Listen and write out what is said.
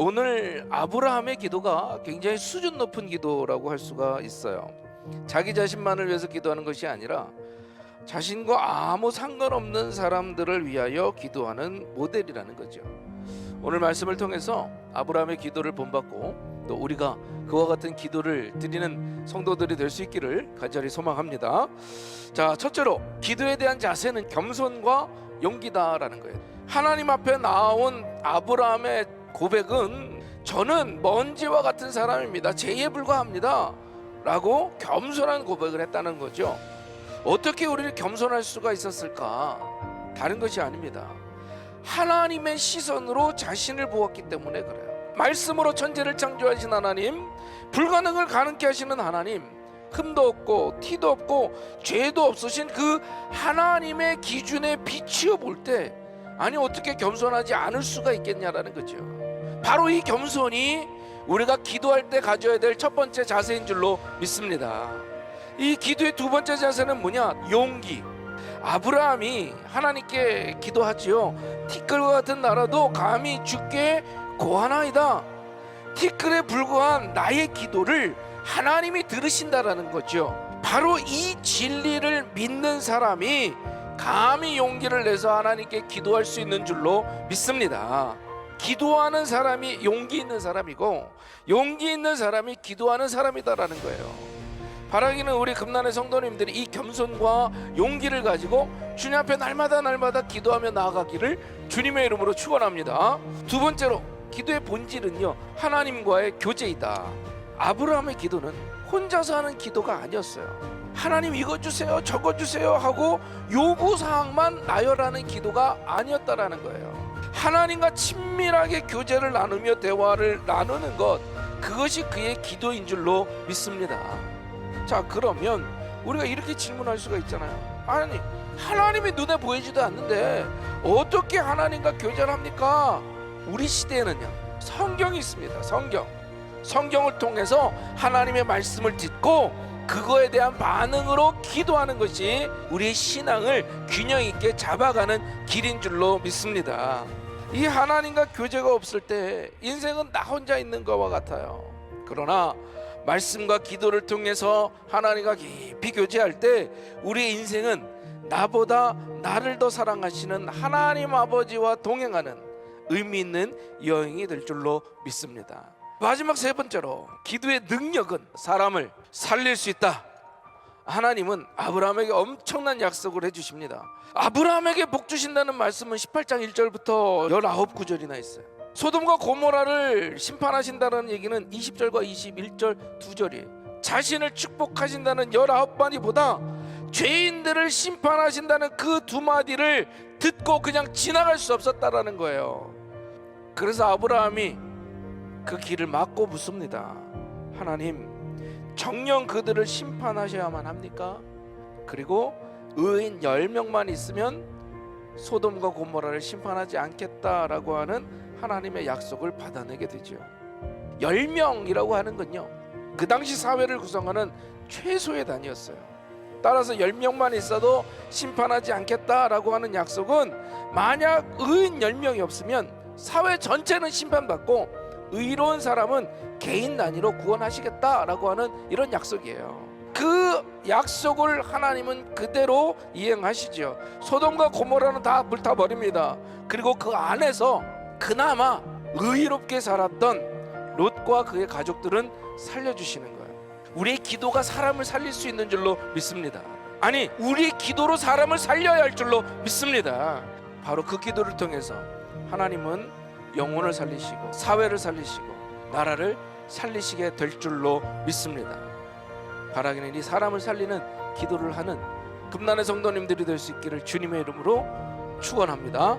오늘 아브라함의 기도가 굉장히 수준 높은 기도라고 할 수가 있어요. 자기 자신만을 위해서 기도하는 것이 아니라 자신과 아무 상관없는 사람들을 위하여 기도하는 모델이라는 거죠. 오늘 말씀을 통해서 아브라함의 기도를 본받고 또 우리가 그와 같은 기도를 드리는 성도들이 될 수 있기를 간절히 소망합니다. 자, 첫째로 기도에 대한 자세는 겸손과 용기다라는 거예요. 하나님 앞에 나온 아브라함의 고백은 저는 먼지와 같은 사람입니다, 재에 불과합니다 라고 겸손한 고백을 했다는 거죠. 어떻게 우리를 겸손할 수가 있었을까? 다른 것이 아닙니다. 하나님의 시선으로 자신을 보았기 때문에 그래요. 말씀으로 천지를 창조하신 하나님, 불가능을 가능케 하시는 하나님, 흠도 없고 티도 없고 죄도 없으신 그 하나님의 기준에 비추어 볼 때 아니 어떻게 겸손하지 않을 수가 있겠냐라는 거죠. 바로 이 겸손이 우리가 기도할 때 가져야 될 첫 번째 자세인 줄로 믿습니다. 이 기도의 두 번째 자세는 뭐냐? 용기. 아브라함이 하나님께 기도하지요. 티끌과 같은 나라도 감히 주께 고하나이다. 티끌에 불과한 나의 기도를 하나님이 들으신다라는 거죠. 바로 이 진리를 믿는 사람이 감히 용기를 내서 하나님께 기도할 수 있는 줄로 믿습니다. 기도하는 사람이 용기 있는 사람이고 용기 있는 사람이 기도하는 사람이다라는 거예요. 바라기는 우리 금난의 성도님들이 이 겸손과 용기를 가지고 주님 앞에 날마다 기도하며 나아가기를 주님의 이름으로 축원합니다. 두 번째로 기도의 본질은요, 하나님과의 교제이다. 아브라함의 기도는 혼자서 하는 기도가 아니었어요. 하나님 이거 주세요 저거 주세요 하고 요구사항만 나열하는 기도가 아니었다라는 거예요. 하나님과 친밀하게 교제를 나누며 대화를 나누는 것, 그것이 그의 기도인 줄로 믿습니다. 자, 그러면 우리가 이렇게 질문할 수가 있잖아요. 아니, 하나님이 눈에 보이지도 않는데 어떻게 하나님과 교제를 합니까? 우리 시대에는요, 성경이 있습니다. 성경을 통해서 하나님의 말씀을 듣고 그거에 대한 반응으로 기도하는 것이 우리의 신앙을 균형 있게 잡아가는 길인 줄로 믿습니다. 이 하나님과 교제가 없을 때 인생은 나 혼자 있는 것과 같아요. 그러나 말씀과 기도를 통해서 하나님과 깊이 교제할 때 우리의 인생은 나보다 나를 더 사랑하시는 하나님 아버지와 동행하는 의미 있는 여행이 될 줄로 믿습니다. 마지막 세 번째로 기도의 능력은 사람을 살릴 수 있다. 하나님은 아브라함에게 엄청난 약속을 해주십니다. 아브라함에게 복 주신다는 말씀은 18장 1절부터 19구절이나 있어요. 소돔과 고모라를 심판하신다는 얘기는 20절과 21절 2절이에요. 자신을 축복하신다는 19마디보다 죄인들을 심판하신다는 그 두 마디를 듣고 그냥 지나갈 수 없었다라는 거예요. 그래서 아브라함이 그 길을 막고 묻습니다. 하나님, 정녕 그들을 심판하셔야만 합니까? 그리고 의인 10명만 있으면 소돔과 고모라를 심판하지 않겠다라고 하는 하나님의 약속을 받아내게 되죠. 10명이라고 하는 건요, 그 당시 사회를 구성하는 최소의 단위였어요. 따라서 10명만 있어도 심판하지 않겠다라고 하는 약속은 만약 의인 10명이 없으면 사회 전체는 심판받고 의로운 사람은 개인 단위로 구원하시겠다라고 하는 이런 약속이에요. 그 약속을 하나님은 그대로 이행하시죠. 소돔과 고모라는 다 불타버립니다. 그리고 그 안에서 그나마 의롭게 살았던 롯과 그의 가족들은 살려주시는 거예요. 우리의 기도가 사람을 살릴 수 있는 줄로 믿습니다. 아니, 우리의 기도로 사람을 살려야 할 줄로 믿습니다. 바로 그 기도를 통해서 하나님은 영혼을 살리시고 사회를 살리시고 나라를 살리시게 될 줄로 믿습니다. 바라기는 이 사람을 살리는 기도를 하는 금난의 성도님들이 될 수 있기를 주님의 이름으로 축원합니다.